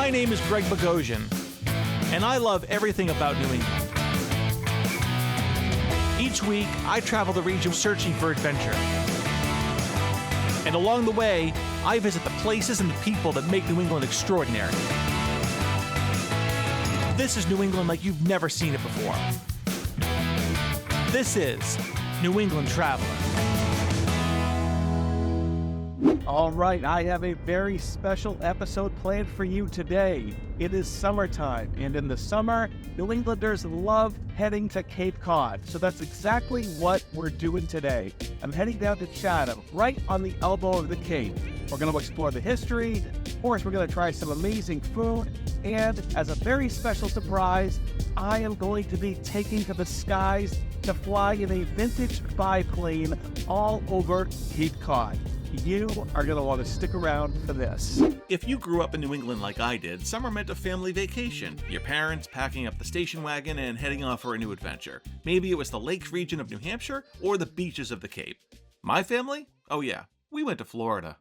My name is Greg Bogosian, and I love everything about New England. Each week, I travel the region searching for adventure. And along the way, I visit the places and the people that make New England extraordinary. This is New England like you've never seen it before. This is New England Traveler. All right, I have a very special episode planned for you today. It is summertime, and in the summer, New Englanders love heading to Cape Cod. So that's exactly what we're doing today. I'm heading down to Chatham, right on the elbow of the Cape. We're going to explore the history. Of course, we're going to try some amazing food. And as a very special surprise, I am going to be taking to the skies to fly in a vintage biplane all over Cape Cod. You are going to want to stick around for this. If you grew up in New England like I did, summer meant a family vacation. Your parents packing up the station wagon and heading off for a new adventure. Maybe it was the Lakes region of New Hampshire or the beaches of the Cape. My family? Oh yeah, we went to Florida.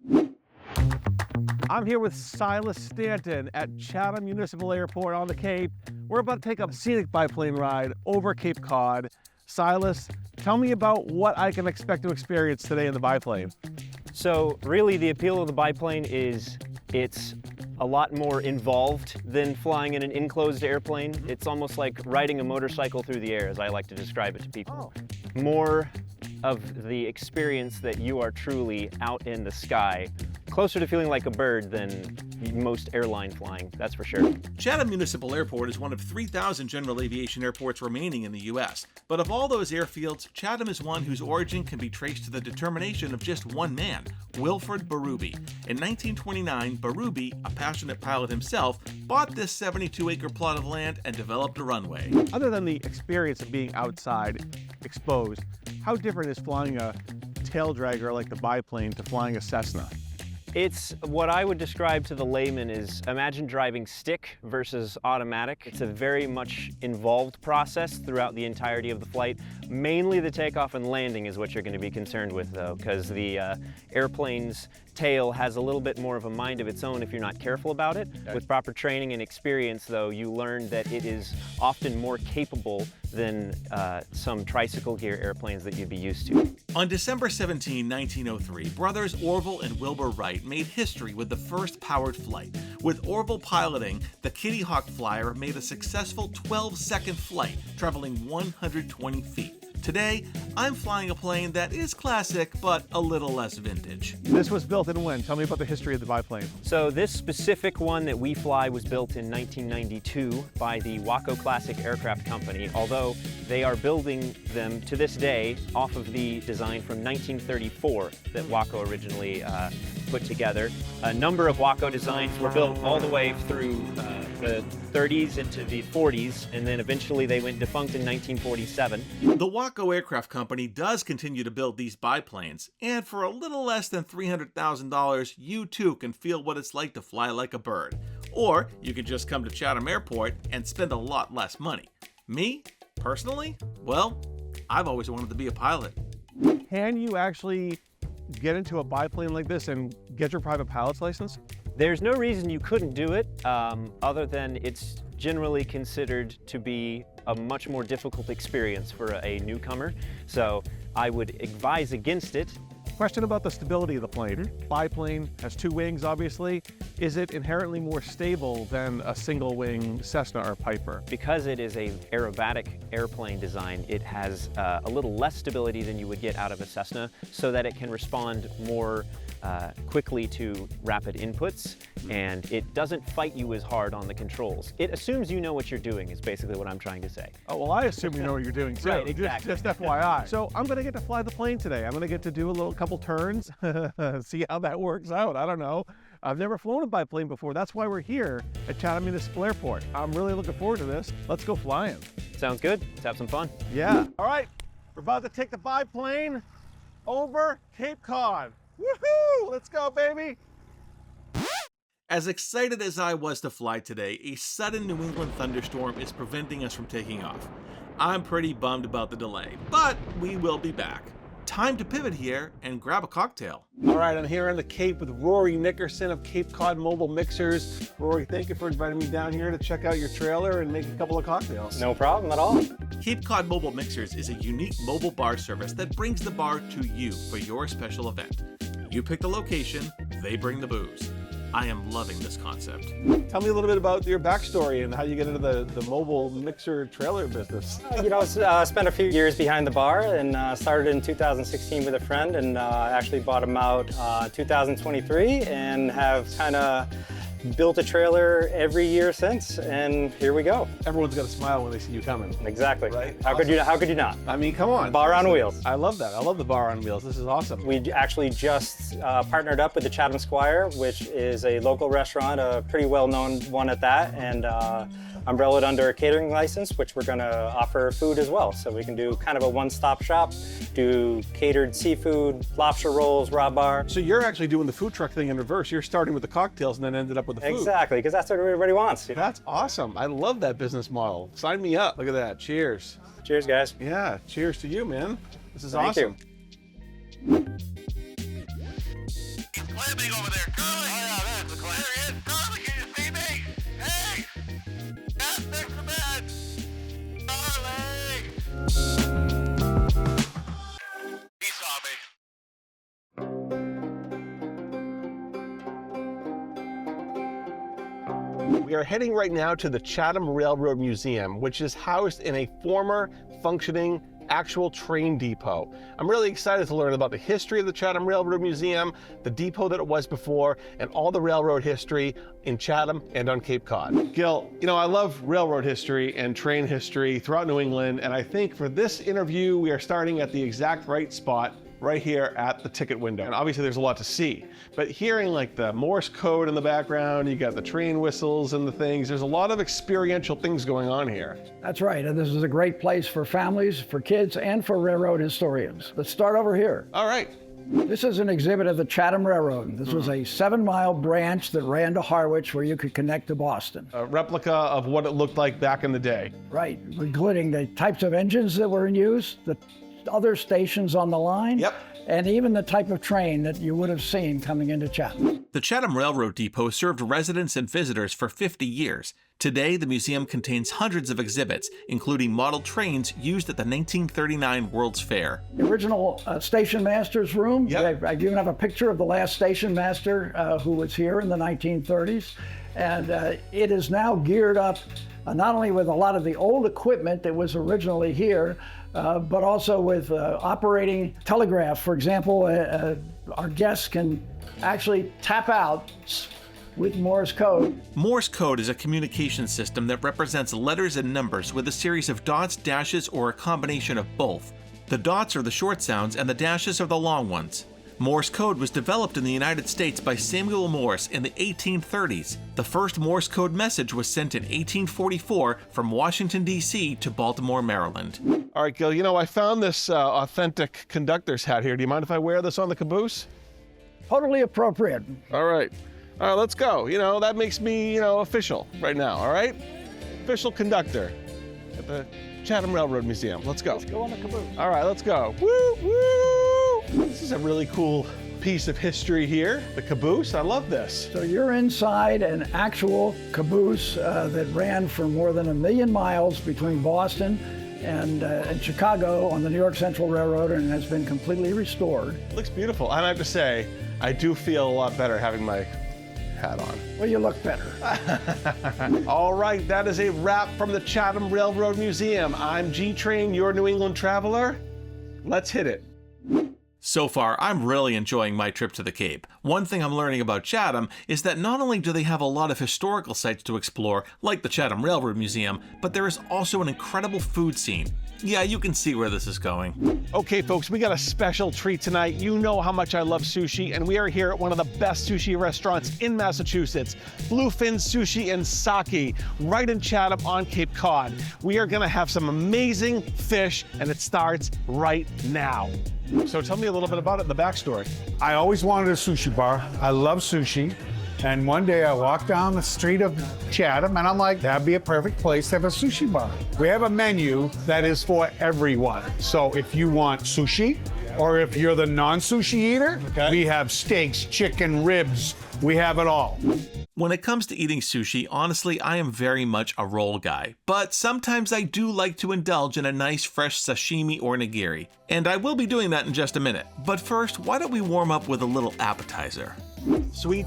I'm here with Silas Stanton at Chatham Municipal Airport on the Cape. We're about to take a scenic biplane ride over Cape Cod. Silas, tell me about what I can expect to experience today in the biplane. So really the appeal of the biplane is it's a lot more involved than flying in an enclosed airplane. It's almost like riding a motorcycle through the air, as I like to describe it to people. More of the experience that you are truly out in the sky, closer to feeling like a bird than most airline flying, that's for sure. Chatham Municipal Airport is one of 3,000 general aviation airports remaining in the U.S. But of all those airfields, Chatham is one whose origin can be traced to the determination of just one man, Wilfred Berube. In 1929, Berube, a passionate pilot himself, bought this 72-acre plot of land and developed a runway. Other than the experience of being outside, exposed, how different is flying a tail dragger like the biplane to flying a Cessna? It's what I would describe to the layman is imagine driving stick versus automatic. It's a very much involved process throughout the entirety of the flight. Mainly the takeoff and landing is what you're going to be concerned with though, because the airplane's tail has a little bit more of a mind of its own if you're not careful about it. Okay. With proper training and experience though, you learn that it is often more capable than some tricycle gear airplanes that you'd be used to. On December 17, 1903, brothers Orville and Wilbur Wright made history with the first powered flight. With Orville piloting, the Kitty Hawk Flyer made a successful 12-second flight, traveling 120 feet. Today, I'm flying a plane that is classic, but a little less vintage. This was built in when? Tell me about the history of the biplane. So this specific one that we fly was built in 1992 by the Waco Classic Aircraft Company, although they are building them to this day off of the design from 1934 that Waco originally put together. A number of Waco designs were built all the way through the 30s into the 40s, and then eventually they went defunct in 1947. The Waco Aircraft Company does continue to build these biplanes, and for a little less than $300,000, you too can feel what it's like to fly like a bird. Or you can just come to Chatham Airport and spend a lot less money. Me, personally, well, I've always wanted to be a pilot. Can you actually get into a biplane like this and get your private pilot's license? There's no reason you couldn't do it, other than it's generally considered to be a much more difficult experience for a newcomer. So I would advise against it. Question about the stability of the plane. Biplane has two wings, obviously. Is it inherently more stable than a single wing Cessna or Piper? Because it is a aerobatic airplane design, it has a little less stability than you would get out of a Cessna, so that it can respond more quickly to rapid inputs, and it doesn't fight you as hard on the controls. It assumes you know what you're doing is basically what I'm trying to say. Oh, well, I assume you know what you're doing too. Right, exactly. Just FYI. So I'm gonna get to fly the plane today. I'm gonna get to do a couple turns, see how that works out. I don't know. I've never flown a biplane before. That's why we're here at Chatham Municipal Airport. I'm really looking forward to this. Let's go flying. Sounds good. Let's have some fun. Yeah. All right, we're about to take the biplane over Cape Cod. Woohoo! Let's go, baby! As excited as I was to fly today, a sudden New England thunderstorm is preventing us from taking off. I'm pretty bummed about the delay, but we will be back. Time to pivot here and grab a cocktail. All right, I'm here on the Cape with Rory Nickerson of Cape Cod Mobile Mixers. Rory, thank you for inviting me down here to check out your trailer and make a couple of cocktails. No problem at all. Cape Cod Mobile Mixers is a unique mobile bar service that brings the bar to you for your special event. You pick the location, they bring the booze. I am loving this concept. Tell me a little bit about your backstory and how you get into the mobile mixer trailer business. Spent a few years behind the bar and started in 2016 with a friend, and actually bought them out 2023 and have kind of built a trailer every year since, and here we go. Everyone's got a smile when they see you coming. Exactly. Right? How could you not? I mean, come on. Bar on wheels. I love that. I love the bar on wheels. This is awesome. We actually just partnered up with the Chatham Squire, which is a local restaurant, a pretty well-known one at that, and umbrellaed under a catering license, which we're going to offer food as well. So we can do kind of a one-stop shop, do catered seafood, lobster rolls, raw bar. So you're actually doing the food truck thing in reverse. You're starting with the cocktails and then ended up with the food. Exactly, because that's what everybody wants. That's awesome. I love that business model. Sign me up. Look at that. Cheers. Cheers, guys. Yeah, cheers to you, man. This is Thank awesome. you. Clamming over there, Curly! Oh yeah, there's the clam. There he is. Curly, can you see me? Hey! That's next to bed! Curly! He saw me. We are heading right now to the Chatham Railroad Museum, which is housed in a former functioning actual train depot. I'm really excited to learn about the history of the Chatham Railroad Museum, the depot that it was before, and all the railroad history in Chatham and on Cape Cod. Gil, you know, I love railroad history and train history throughout New England, and I think for this interview, we are starting at the exact right spot, right here at the ticket window. And obviously there's a lot to see, but hearing like the Morse code in the background, you got the train whistles and the things, there's a lot of experiential things going on here. That's right, and this is a great place for families, for kids, and for railroad historians. Let's start over here. All right. This is an exhibit of the Chatham Railroad. This was a 7-mile branch that ran to Harwich where you could connect to Boston. A replica of what it looked like back in the day. Right, including the types of engines that were in use, the other stations on the line, Yep. and even the type of train that you would have seen coming into Chatham. The Chatham Railroad Depot served residents and visitors for 50 years. Today, the museum contains hundreds of exhibits, including model trains used at the 1939 World's Fair. The original station master's room. Yep. I even have a picture of the last station master who was here in the 1930s. And it is now geared up not only with a lot of the old equipment that was originally here, but also with operating telegraph. For example, our guests can actually tap out with Morse code. Morse code is a communication system that represents letters and numbers with a series of dots, dashes, or a combination of both. The dots are the short sounds and the dashes are the long ones. Morse code was developed in the United States by Samuel Morse in the 1830s. The first Morse code message was sent in 1844 from Washington, D.C. to Baltimore, Maryland. All right, Gil, you know, I found this authentic conductor's hat here. Do you mind if I wear this on the caboose? Totally appropriate. All right. All right, let's go. You know, that makes me, you know, official right now, all right? Official conductor at the Chatham Railroad Museum. Let's go. Let's go on the caboose. All right, let's go. Woo, woo! This is a really cool piece of history here, the caboose. I love this. So you're inside an actual caboose that ran for more than 1 million miles between Boston and Chicago on the New York Central Railroad, and has been completely restored. It looks beautiful. And I have to say, I do feel a lot better having my hat on. Well, you look better. All right, that is a wrap from the Chatham Railroad Museum. I'm G-Train, your New England traveler. Let's hit it. So far, I'm really enjoying my trip to the Cape. One thing I'm learning about Chatham is that not only do they have a lot of historical sites to explore, like the Chatham Railroad Museum, but there is also an incredible food scene. Yeah, you can see where this is going. Okay, folks, we got a special treat tonight. You know how much I love sushi, and we are here at one of the best sushi restaurants in Massachusetts, Bluefin Sushi and Sake, right in Chatham on Cape Cod. We are gonna have some amazing fish, and it starts right now. So tell me a little bit about it, the backstory. I always wanted a sushi bar. I love sushi. And one day I walked down the street of Chatham and I'm like, that'd be a perfect place to have a sushi bar. We have a menu that is for everyone. So if you want sushi, Or if you're the non-sushi eater, we have steaks, chicken, ribs. We have it all. When it comes to eating sushi, honestly, I am very much a roll guy. But sometimes I do like to indulge in a nice fresh sashimi or nigiri. And I will be doing that in just a minute. But first, why don't we warm up with a little appetizer? Sweet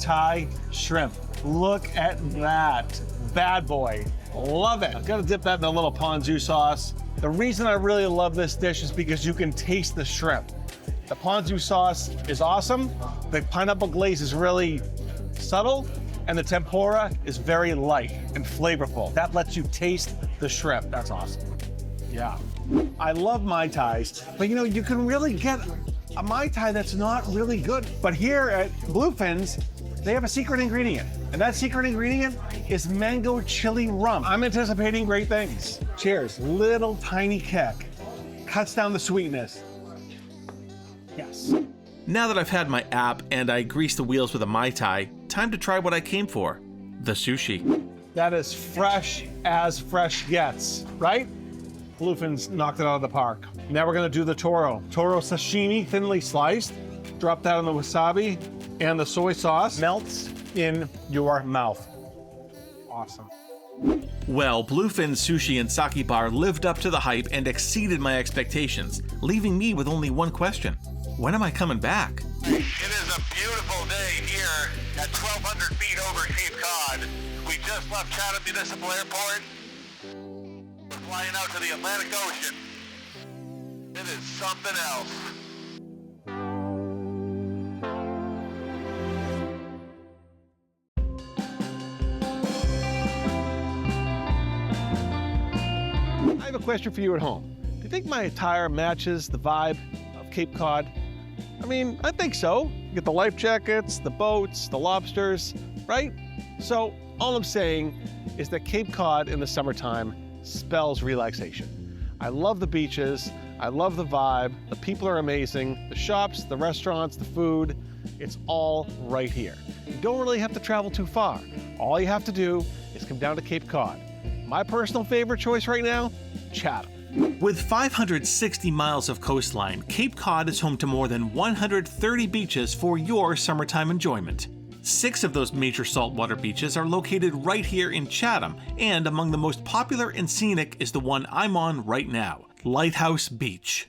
Thai shrimp. Look at that. Bad boy. Love it. I'm gonna dip that in a little ponzu sauce. The reason I really love this dish is because you can taste the shrimp. The ponzu sauce is awesome. The pineapple glaze is really subtle, and the tempura is very light and flavorful. That lets you taste the shrimp. That's awesome. Yeah. I love Mai Tais, but you know, you can really get a Mai Tai that's not really good. But here at Bluefin's, they have a secret ingredient, and that secret ingredient is mango chili rum. I'm anticipating great things. Cheers. Little tiny kick. Cuts down the sweetness. Yes. Now that I've had my app and I greased the wheels with a Mai Tai, time to try what I came for, the sushi. That is fresh as fresh gets, right? Bluefin's knocked it out of the park. Now we're gonna do the toro. Toro sashimi, thinly sliced. Drop that in the wasabi, and the soy sauce melts in your mouth. Awesome. Well, Bluefin's Sushi and Sake Bar lived up to the hype and exceeded my expectations, leaving me with only one question. When am I coming back? It is a beautiful day here at 1,200 feet over Cape Cod. We just left Chatham Municipal Airport. We're flying out to the Atlantic Ocean. It is something else. I have a question for you at home. Do you think my attire matches the vibe of Cape Cod? I mean, I think so. You get the life jackets, the boats, the lobsters, right? So all I'm saying is that Cape Cod in the summertime spells relaxation. I love the beaches, I love the vibe, the people are amazing, the shops, the restaurants, the food, it's all right here. You don't really have to travel too far. All you have to do is come down to Cape Cod. My personal favorite choice right now, Chatham. With 560 miles of coastline, Cape Cod is home to more than 130 beaches for your summertime enjoyment. 6 of those major saltwater beaches are located right here in Chatham, and among the most popular and scenic is the one I'm on right now, Lighthouse Beach.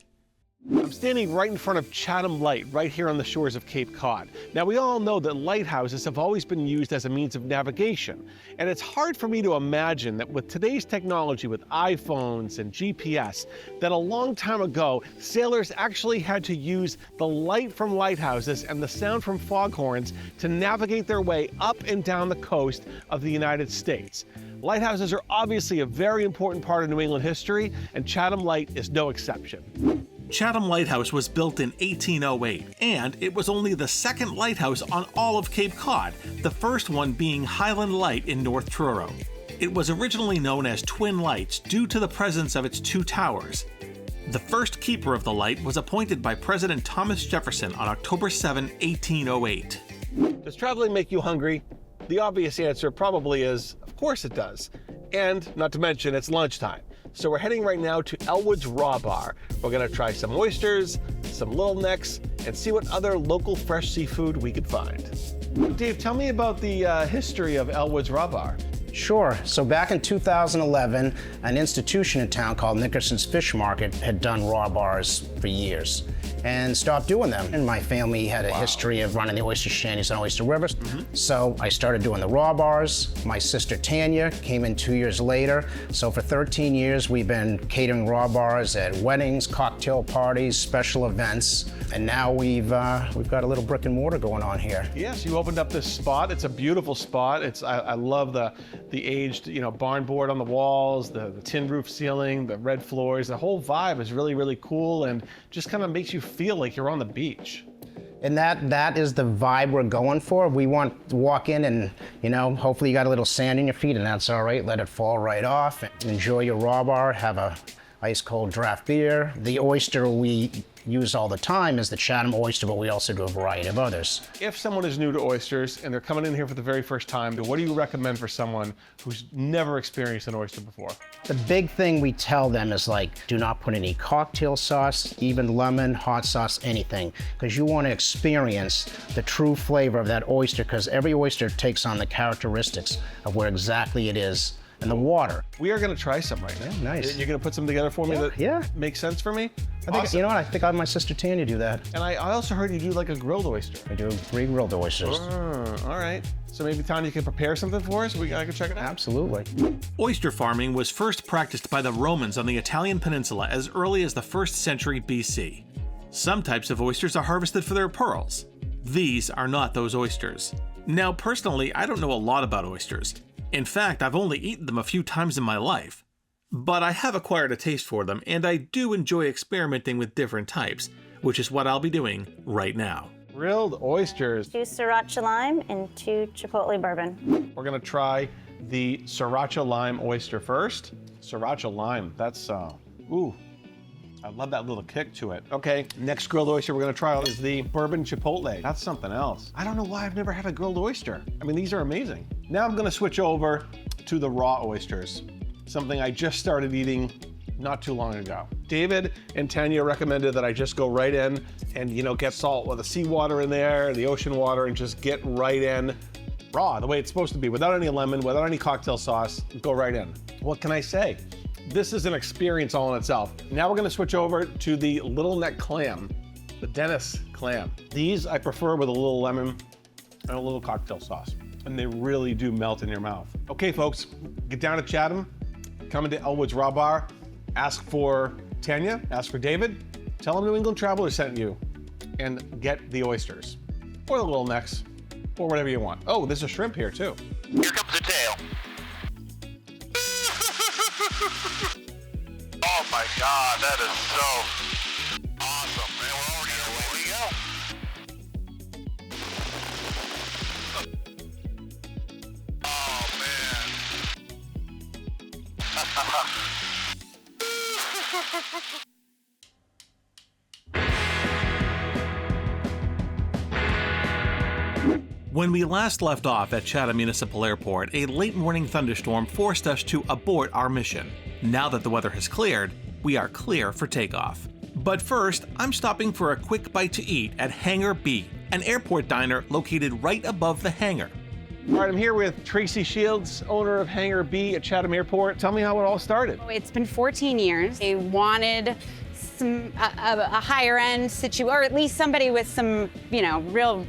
I'm standing right in front of Chatham Light, right here on the shores of Cape Cod. Now, we all know that lighthouses have always been used as a means of navigation, and it's hard for me to imagine that with today's technology, with iPhones and GPS, that a long time ago, sailors actually had to use the light from lighthouses and the sound from foghorns to navigate their way up and down the coast of the United States. Lighthouses are obviously a very important part of New England history, and Chatham Light is no exception. Chatham Lighthouse was built in 1808, and it was only the second lighthouse on all of Cape Cod, the first one being Highland Light in North Truro. It was originally known as Twin Lights due to the presence of its 2 towers. The first keeper of the light was appointed by President Thomas Jefferson on October 7, 1808. Does traveling make you hungry? The obvious answer probably is, of course it does. And not to mention, it's lunchtime. So we're heading right now to Elwood's Raw Bar. We're gonna try some oysters, some little necks, and see what other local fresh seafood we could find. Dave, tell me about the history of Elwood's Raw Bar. Sure. So back in 2011, an institution in town called Nickerson's Fish Market had done raw bars for years and stopped doing them. And my family had a history of running the oyster shanties and oyster rivers. So I started doing the raw bars. My sister Tanya came in 2 years later. So for 13 years, we've been catering raw bars at weddings, cocktail parties, special events. And now we've got a little brick and mortar going on here. Yes, you opened up this spot. It's a beautiful spot. I love the aged, barn board on the walls, the tin roof ceiling, the red floors. The whole vibe is really, really cool and just kind of makes you feel like you're on the beach. And that is the vibe we're going for. We want to walk in and, hopefully you got a little sand in your feet, and that's all right. Let it fall right off. Enjoy your raw bar, have a ice cold draft beer. The oyster we use all the time is the Chatham oyster, but we also do a variety of others. If someone is new to oysters and they're coming in here for the very first time, what do you recommend for someone who's never experienced an oyster before? The big thing we tell them is like, do not put any cocktail sauce, even lemon, hot sauce, anything, because you want to experience the true flavor of that oyster, because every oyster takes on the characteristics of where exactly it is in the water. We are going to try some right now. Nice. You're going to put some together for me that makes sense for me? I think, you know what, I think I'll have my sister Tanya do that. And I also heard you do like a grilled oyster. I do 3 grilled oysters. All right. So maybe Tanya can prepare something for us? I can check it out? Absolutely. Oyster farming was first practiced by the Romans on the Italian peninsula as early as the 1st century BC. Some types of oysters are harvested for their pearls. These are not those oysters. Now, personally, I don't know a lot about oysters. In fact, I've only eaten them a few times in my life. But I have acquired a taste for them, and I do enjoy experimenting with different types, which is what I'll be doing right now. Grilled oysters. 2 sriracha lime and 2 chipotle bourbon. We're gonna try the sriracha lime oyster first. Sriracha lime, that's, ooh. I love that little kick to it. Okay, next grilled oyster we're gonna try is the bourbon chipotle. That's something else. I don't know why I've never had a grilled oyster. I mean, these are amazing. Now I'm gonna switch over to the raw oysters, something I just started eating not too long ago. David and Tanya recommended that I just go right in and, get salt with the seawater in there, the ocean water, and just get right in raw, the way it's supposed to be, without any lemon, without any cocktail sauce, go right in. What can I say? This is an experience all in itself. Now we're gonna switch over to the little neck clam, the Dennis clam. These I prefer with a little lemon and a little cocktail sauce, and they really do melt in your mouth. Okay, folks, get down to Chatham, come into Elwood's Raw Bar, ask for Tanya, ask for David, tell them New England Traveler sent you, and get the oysters, or the little necks, or whatever you want. Oh, there's a shrimp here too. Here comes the tail. Oh my God, that is so awesome. Man, we're already away we go. Oh man. When we last left off at Chatham Municipal Airport, a late morning thunderstorm forced us to abort our mission. Now that the weather has cleared, we are clear for takeoff. But first, I'm stopping for a quick bite to eat at Hangar B, an airport diner located right above the hangar. All right, I'm here with Tracy Shields, owner of Hangar B at Chatham Airport. Tell me how it all started. It's been 14 years. They wanted a higher end or at least somebody with some, real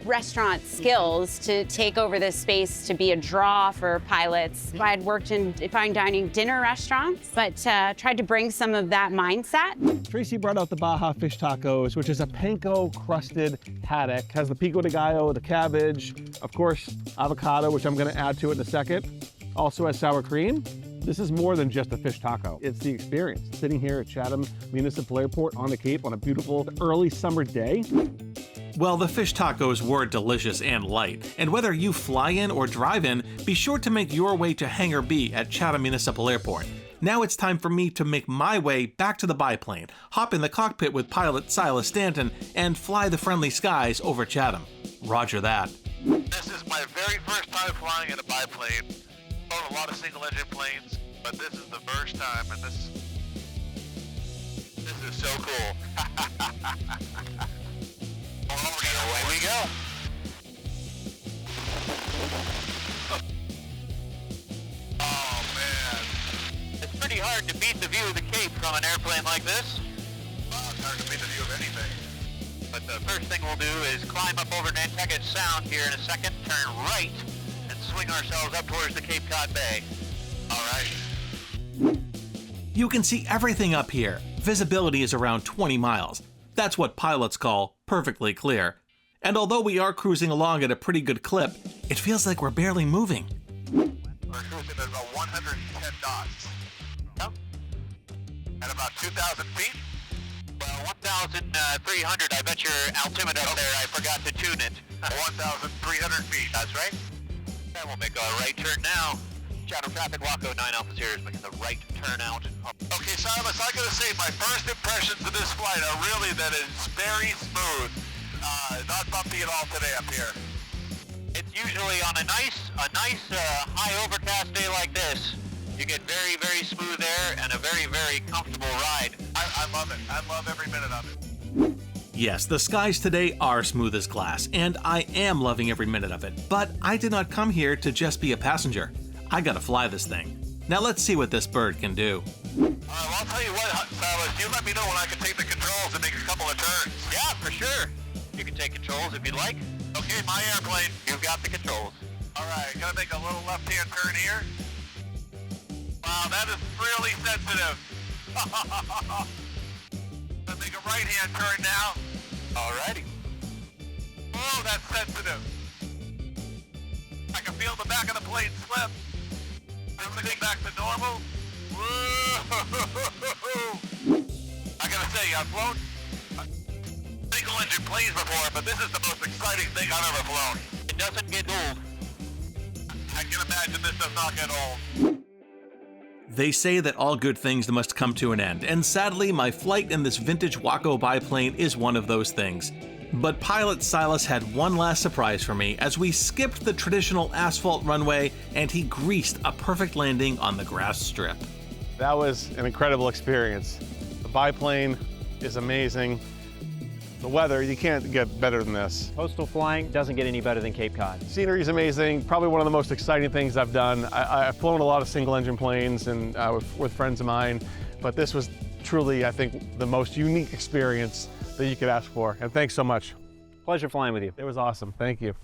restaurant skills to take over this space to be a draw for pilots. I had worked in fine dining dinner restaurants, but tried to bring some of that mindset. Tracy brought out the Baja fish tacos, which is a panko crusted haddock. Has the pico de gallo, the cabbage, of course, avocado, which I'm gonna add to it in a second. Also has sour cream. This is more than just a fish taco. It's the experience. Sitting here at Chatham Municipal Airport on the Cape on a beautiful early summer day. Well, the fish tacos were delicious and light, and whether you fly in or drive in, be sure to make your way to Hangar B at Chatham Municipal Airport. Now it's time for me to make my way back to the biplane, hop in the cockpit with pilot Silas Stanton, and fly the friendly skies over Chatham. Roger that. This is my very first time flying in a biplane. I've flown a lot of single-engine planes, but this is the first time, and this is so cool. Away we go. Oh man. It's pretty hard to beat the view of the Cape from an airplane like this. It's hard to beat the view of anything. But the first thing we'll do is climb up over Nantucket Sound here in a second, turn right, and swing ourselves up towards the Cape Cod Bay. All right. You can see everything up here. Visibility is around 20 miles. That's what pilots call perfectly clear. And although we are cruising along at a pretty good clip, it feels like we're barely moving. We're cruising at about 110 knots. Yep. At about 2,000 feet. Well, 1,300. I bet your altimeter up there, I forgot to tune it. 1,300 feet. That's right. And we'll make a right turn now. Chatham traffic, Waco 9 Alpha Sierra is making the right turn out. Okay, Silas, I gotta say my first impressions of this flight are really that it's very smooth. Not bumpy at all today up here. It's usually on a nice high overcast day like this. You get very, very smooth air and a very, very comfortable ride. I love it. I love every minute of it. Yes, the skies today are smooth as glass, and I am loving every minute of it. But I did not come here to just be a passenger. I gotta fly this thing. Now let's see what this bird can do. Well, I'll tell you what, Silas, you let me know when I can take the controls and make a couple of turns. Yeah, for sure. You can take controls if you'd like. Okay, my airplane. You've got the controls. All right, gotta make a little left-hand turn here. Wow, that is really sensitive. Gonna make a right-hand turn now. Alrighty. Oh, that's sensitive. I can feel the back of the plane slip. Everything back to normal. Whoa! I gotta say, I've flown single-engine planes before, but this is the most exciting thing I've ever flown. It doesn't get old. I can imagine this does not get old. They say that all good things must come to an end, and sadly, my flight in this vintage Waco biplane is one of those things. But pilot Silas had one last surprise for me as we skipped the traditional asphalt runway and he greased a perfect landing on the grass strip. That was an incredible experience. The biplane is amazing. The weather, you can't get better than this. Coastal flying doesn't get any better than Cape Cod. Scenery is amazing, probably one of the most exciting things I've done. I've flown a lot of single-engine planes and with friends of mine, but this was truly, I think, the most unique experience that you could ask for. And thanks so much. Pleasure flying with you. It was awesome. Thank you.